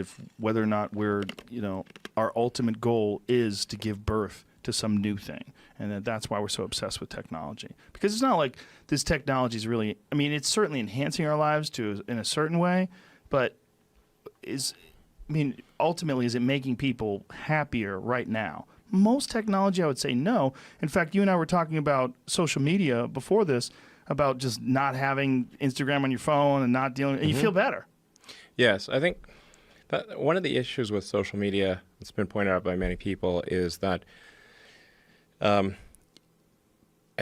if whether or not we're, our ultimate goal is to give birth to some new thing. And that's why we're so obsessed with technology. Because it's not like this technology is really, I mean, it's certainly enhancing our lives in a certain way, but ultimately, is it making people happier right now? Most technology, I would say no. In fact, you and I were talking about social media before this, about just not having Instagram on your phone and not dealing, and you feel better. Yes, I think that one of the issues with social media that's been pointed out by many people is that I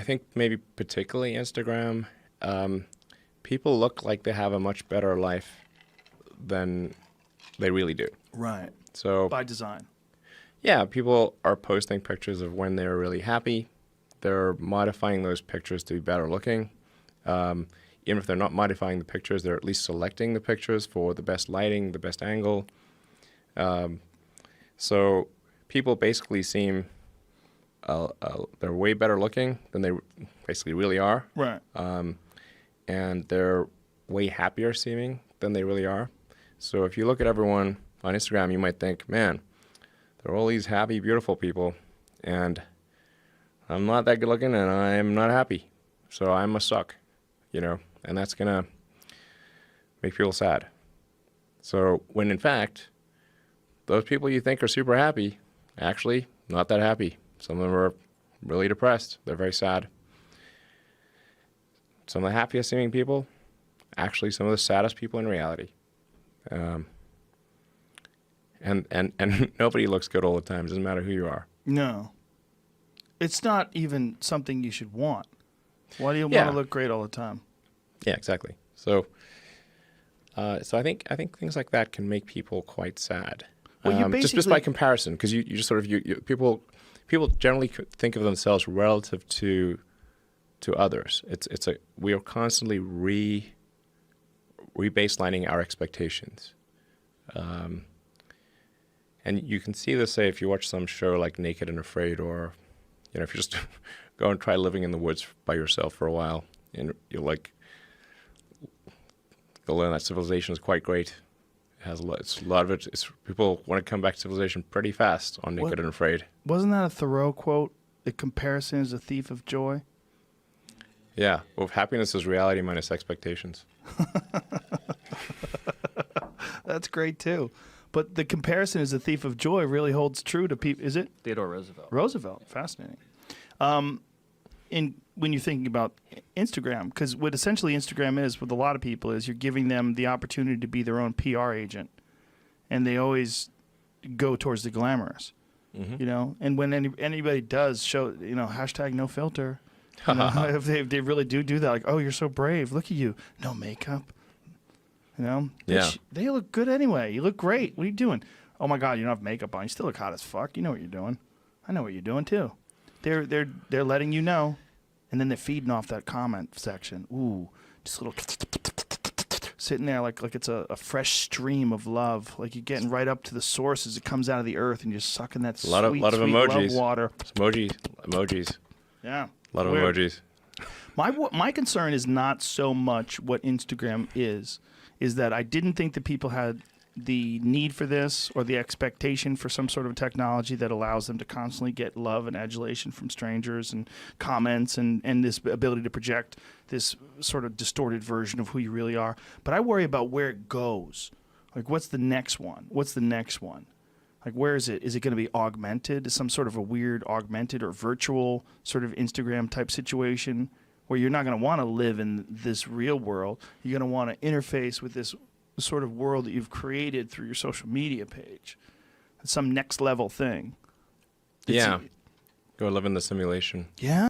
think maybe particularly Instagram, people look like they have a much better life than they really do. Right. So by design. Yeah, people are posting pictures of when they're really happy. They're modifying those pictures to be better looking. Even if they're not modifying the pictures, they're at least selecting the pictures for the best lighting, the best angle. So people basically seem they're way better looking than they basically really are. Right. And they're way happier seeming than they really are. So if you look at everyone on Instagram, you might think, man, there are all these happy, beautiful people, and I'm not that good looking, and I'm not happy. So I must suck, and that's going to make people sad. So when in fact, those people you think are super happy, actually not that happy. Some of them are really depressed. They're very sad. Some of the happiest seeming people, actually some of the saddest people in reality. And nobody looks good all the time. It doesn't matter who you are. No. It's not even something you should want. Why do you want to look great all the time? Yeah, exactly. So I think things like that can make people quite sad. Well, just by comparison, because you just sort of people generally think of themselves relative to others. We are constantly rebaselining our expectations. And you can see this, say, if you watch some show like Naked and Afraid, or, if you just go and try living in the woods by yourself for a while, and you'll learn that civilization is quite great. It has a lot of it. People want to come back to civilization pretty fast on Naked and Afraid. Wasn't that a Thoreau quote? The comparison is a thief of joy. Yeah. Well, happiness is reality minus expectations. That's great too. But the comparison is a thief of joy really holds true to people. Is it? Theodore Roosevelt. Roosevelt. Fascinating. When you're thinking about Instagram, because what essentially Instagram is with a lot of people is you're giving them the opportunity to be their own PR agent. And they always go towards the glamorous, And when anybody does show, hashtag no filter, if they really do that, like, oh, you're so brave. Look at you. No makeup. Yeah. They look good anyway. You look great. What are you doing? Oh my God, you don't have makeup on. You still look hot as fuck. You know what you're doing. I know what you're doing too. They're letting you know, and then they're feeding off that comment section. Ooh, just a little sitting there like it's a fresh stream of love. Like you're getting right up to the source as it comes out of the earth, and you're sucking that lot of sweet emojis. love water. Emojis. Yeah. A lot of emojis. My concern is not so much what Instagram is that I didn't think that people had the need for this or the expectation for some sort of technology that allows them to constantly get love and adulation from strangers and comments and this ability to project this sort of distorted version of who you really are. But I worry about where it goes. Like, what's the next one? What's the next one? Like, where is it? Is it going to be augmented? Is some sort of a weird augmented or virtual sort of Instagram type situation where you're not going to want to live in this real world? You're going to want to interface with this sort of world that you've created through your social media page. It's some next level thing. Go live in the simulation. Yeah.